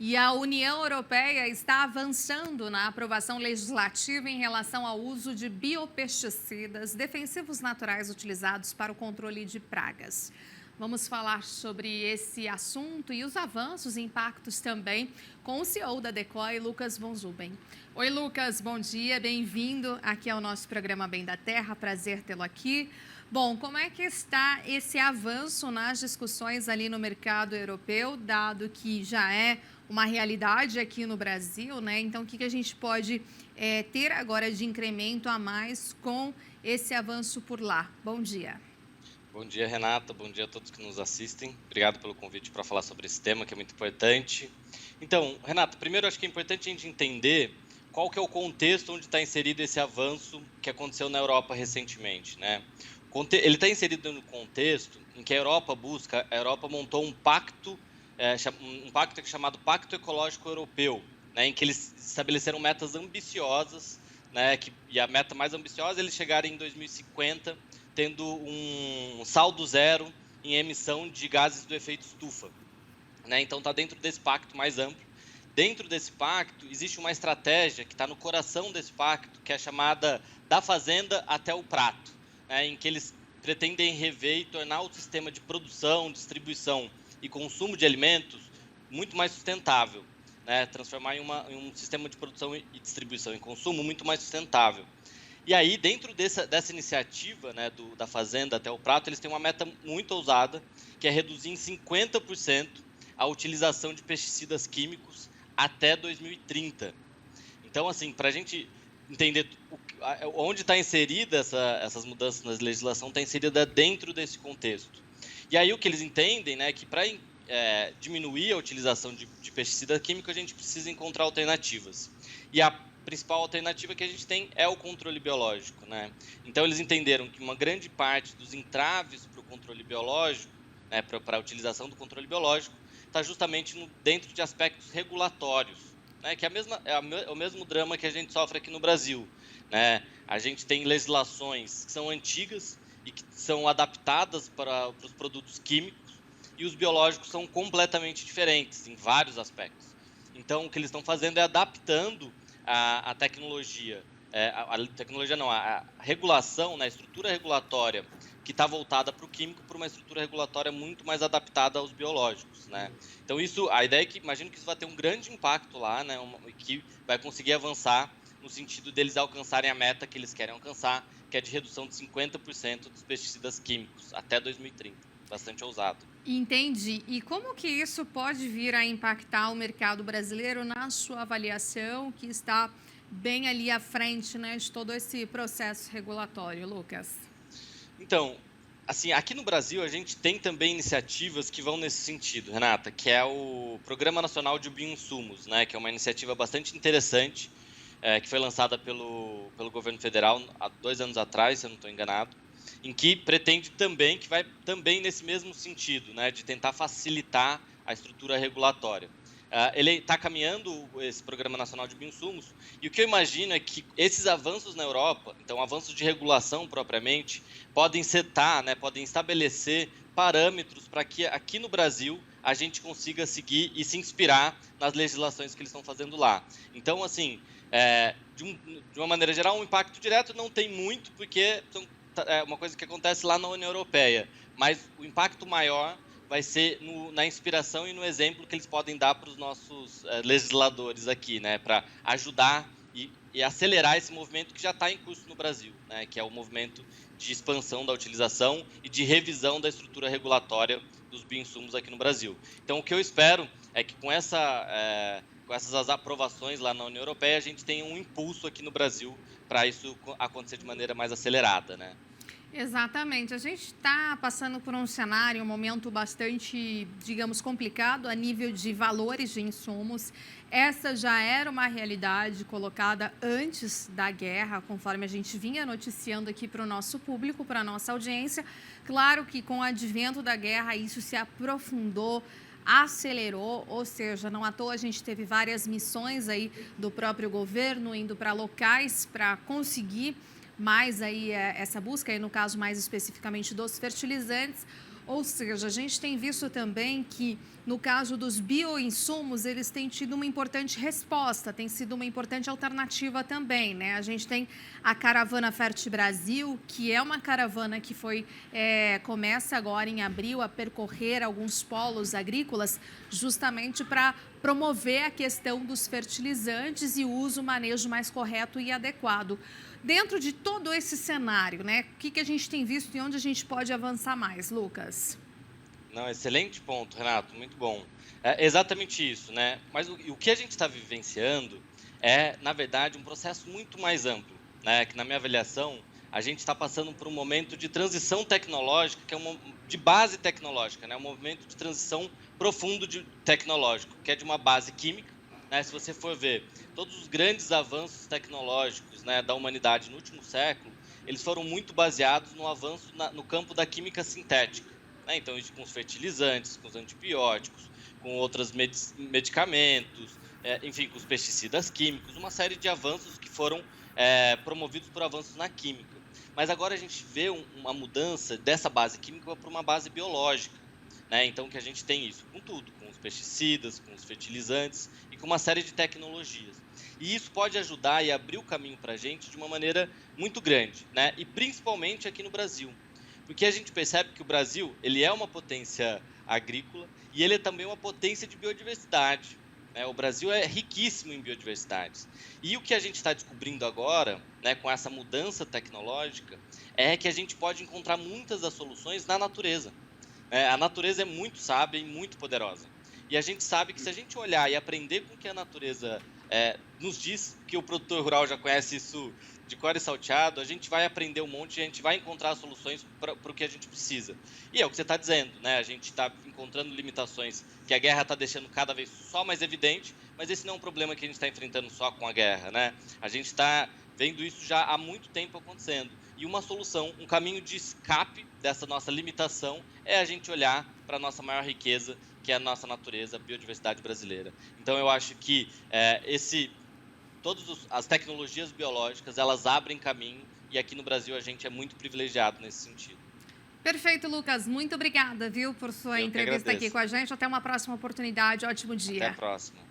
E a União Europeia está avançando na aprovação legislativa em relação ao uso de biopesticidas defensivos naturais utilizados para o controle de pragas. Vamos falar sobre esse assunto e os avanços e impactos também com o CEO da DECOI, Lucas von Zuben. Oi, Lucas, bom dia, bem-vindo aqui ao nosso programa Bem da Terra, prazer tê-lo aqui. Bom, como é que está esse avanço nas discussões ali no mercado europeu, dado que já é uma realidade aqui no Brasil, né? Então, o que a gente pode ter agora de incremento a mais com esse avanço por lá? Bom dia. Bom dia, Renata. Bom dia a todos que nos assistem. Obrigado pelo convite para falar sobre esse tema, que é muito importante. Então, Renata, primeiro acho que é importante a gente entender qual que é o contexto onde está inserido esse avanço que aconteceu na Europa recentemente, né? Ele está inserido no contexto em que a Europa montou um pacto que é chamado Pacto Ecológico Europeu, né, em que eles estabeleceram metas ambiciosas, né, e a meta mais ambiciosa é eles chegarem em 2050 tendo um saldo zero em emissão de gases do efeito estufa, né? Então está dentro desse pacto mais amplo. Dentro desse pacto existe uma estratégia que está no coração desse pacto, que é chamada da fazenda até o prato, né, em que eles pretendem rever e tornar o sistema de produção, distribuição e consumo de alimentos muito mais sustentável, né, transformar em um sistema de produção e distribuição e consumo muito mais sustentável. E aí, dentro dessa iniciativa, né, da fazenda até o prato, eles têm uma meta muito ousada, que é reduzir em 50% a utilização de pesticidas químicos até 2030. Então, assim, para a gente entender onde está inserida essas mudanças na legislação, está inserida dentro desse contexto. E aí o que eles entendem, né, que para diminuir a utilização de pesticida químico, a gente precisa encontrar alternativas. E a principal alternativa que a gente tem é o controle biológico, né? Então eles entenderam que uma grande parte dos entraves para o controle biológico, né, para a utilização do controle biológico, está justamente dentro de aspectos regulatórios, né, que é o mesmo drama que a gente sofre aqui no Brasil, né? A gente tem legislações que são antigas e que são adaptadas para os produtos químicos, e os biológicos são completamente diferentes em vários aspectos. Então, o que eles estão fazendo é adaptando a tecnologia, a regulação, né, a estrutura regulatória que está voltada para o químico, para uma estrutura regulatória muito mais adaptada aos biológicos, né? Então, a ideia é que, imagino que isso vai ter um grande impacto lá, né, que vai conseguir avançar no sentido deles alcançarem a meta que eles querem alcançar, que é de redução de 50% dos pesticidas químicos até 2030. Bastante ousado. Entendi. E como que isso pode vir a impactar o mercado brasileiro na sua avaliação, que está bem ali à frente, né, de todo esse processo regulatório, Lucas? Então, assim, aqui no Brasil a gente tem também iniciativas que vão nesse sentido, Renata, que é o Programa Nacional de Bioinsumos, né, que é uma iniciativa bastante interessante, que foi lançada pelo governo federal há 2 anos atrás, se eu não estou enganado, em que pretende também, que vai também nesse mesmo sentido, né, de tentar facilitar a estrutura regulatória. Ele está caminhando esse Programa Nacional de Bioinsumos, e o que eu imagino é que esses avanços na Europa, então avanços de regulação propriamente, podem setar, né, podem estabelecer parâmetros para que aqui no Brasil a gente consiga seguir e se inspirar nas legislações que eles estão fazendo lá. Então, assim, de uma maneira geral, um impacto direto não tem muito, porque é uma coisa que acontece lá na União Europeia, mas o impacto maior vai ser na inspiração e no exemplo que eles podem dar para os nossos legisladores aqui, né, para ajudar e acelerar esse movimento que já está em curso no Brasil, né, que é o movimento de expansão da utilização e de revisão da estrutura regulatória dos bioinsumos aqui no Brasil. Então, o que eu espero é que com essas aprovações lá na União Europeia, a gente tenha um impulso aqui no Brasil para isso acontecer de maneira mais acelerada, né? Exatamente. A gente está passando por um cenário, um momento bastante, digamos, complicado a nível de valores de insumos. Essa já era uma realidade colocada antes da guerra, conforme a gente vinha noticiando aqui para o nosso público, para a nossa audiência. Claro que com o advento da guerra isso se aprofundou, acelerou, ou seja, não à toa a gente teve várias missões aí do próprio governo indo para locais para conseguir mais aí essa busca, aí no caso mais especificamente dos fertilizantes. Ou seja, a gente tem visto também que, no caso dos bioinsumos, eles têm tido uma importante resposta, tem sido uma importante alternativa também, né? A gente tem a caravana Fert Brasil, que é uma caravana que começa agora em abril a percorrer alguns polos agrícolas, justamente para promover a questão dos fertilizantes e o uso, manejo mais correto e adequado. Dentro de todo esse cenário, né, o que a gente tem visto e onde a gente pode avançar mais, Lucas? Não, excelente ponto, Renato, muito bom. É exatamente isso, né? Mas o que a gente está vivenciando é, na verdade, um processo muito mais amplo, né? Que, na minha avaliação, a gente está passando por um momento de transição tecnológica, que é de base tecnológica, né? Um movimento de transição profundo tecnológico, que é de uma base química, né? Se você for ver todos os grandes avanços tecnológicos, né, da humanidade no último século, eles foram muito baseados no avanço no campo da química sintética. Né? Então, isso com os fertilizantes, com os antibióticos, com outros medicamentos, enfim, com os pesticidas químicos, uma série de avanços que foram promovidos por avanços na química. Mas agora a gente vê uma mudança dessa base química para uma base biológica. Né? Então, que a gente tem isso com tudo, com os pesticidas, com os fertilizantes e com uma série de tecnologias. E isso pode ajudar e abrir o caminho para a gente de uma maneira muito grande, né? E principalmente aqui no Brasil. Porque a gente percebe que o Brasil ele é uma potência agrícola e ele é também uma potência de biodiversidade. Né? O Brasil é riquíssimo em biodiversidades. E o que a gente está descobrindo agora, né, com essa mudança tecnológica, é que a gente pode encontrar muitas das soluções na natureza. A natureza é muito sábia e muito poderosa. E a gente sabe que se a gente olhar e aprender com o que a natureza nos diz, que o produtor rural já conhece isso de cor e salteado, a gente vai aprender um monte e a gente vai encontrar soluções para o que a gente precisa. E é o que você está dizendo, né? A gente está encontrando limitações que a guerra está deixando cada vez só mais evidente, mas esse não é um problema que a gente está enfrentando só com a guerra, né? A gente está vendo isso já há muito tempo acontecendo. E uma solução, um caminho de escape dessa nossa limitação é a gente olhar para a nossa maior riqueza, que é a nossa natureza, a biodiversidade brasileira. Então, eu acho que todas as tecnologias biológicas, elas abrem caminho e aqui no Brasil a gente é muito privilegiado nesse sentido. Perfeito, Lucas. Muito obrigada, viu, por sua Eu que entrevista aqui agradeço. com a gente. Até uma próxima oportunidade. Ótimo dia. Até a próxima.